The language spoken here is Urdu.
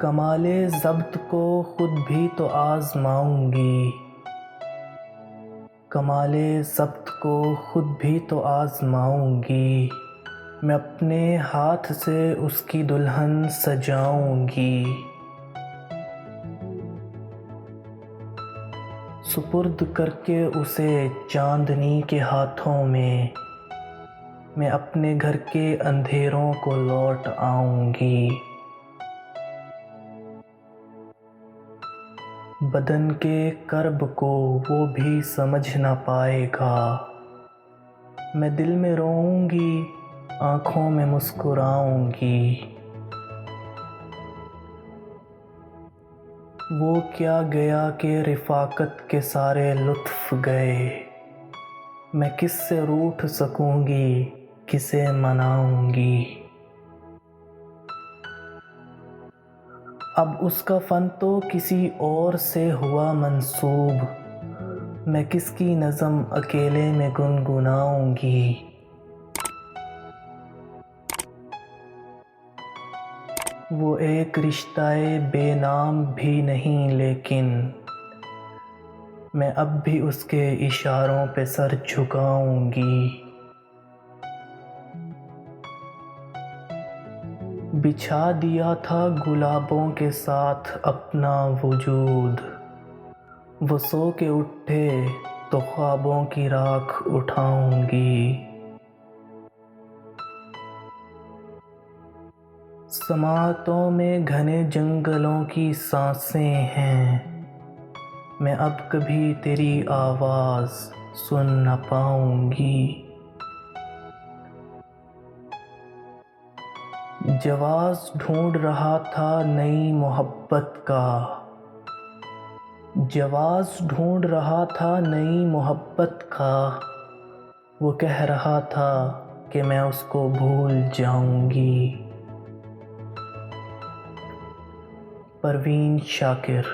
کمال ضبط کو خود بھی تو آزماؤں گی، کمال ضبط کو خود بھی تو آزماؤں گی، میں اپنے ہاتھ سے اس کی دلہن سجاؤں گی، سپرد کر کے اسے چاندنی کے ہاتھوں میں اپنے گھر کے اندھیروں کو لوٹ آؤں گی، بدن کے کرب کو وہ بھی سمجھ نہ پائے گا، میں دل میں روؤں گی، آنکھوں میں مسکراؤں گی، وہ کیا گیا کہ رفاقت کے سارے لطف گئے، میں کس سے روٹھ سکوں گی، کسے مناؤں گی، اب اس کا فن تو کسی اور سے ہوا منسوب، میں کس کی نظم اکیلے میں گنگناؤں گی، وہ ایک رشتہ بے نام بھی نہیں لیکن میں اب بھی اس کے اشاروں پہ سر جھکاؤں گی، بچھا دیا تھا گلابوں کے ساتھ اپنا وجود، وہ سو کے اٹھے تو خوابوں کی راکھ اٹھاؤں گی، سماعتوں میں گھنے جنگلوں کی سانسیں ہیں، میں اب کبھی تیری آواز سن نہ پاؤں گی، جواز ڈھونڈ رہا تھا نئی محبت کا، جواز ڈھونڈ رہا تھا نئی محبت کا، وہ کہہ رہا تھا کہ میں اس کو بھول جاؤں گی۔ پروین شاکر۔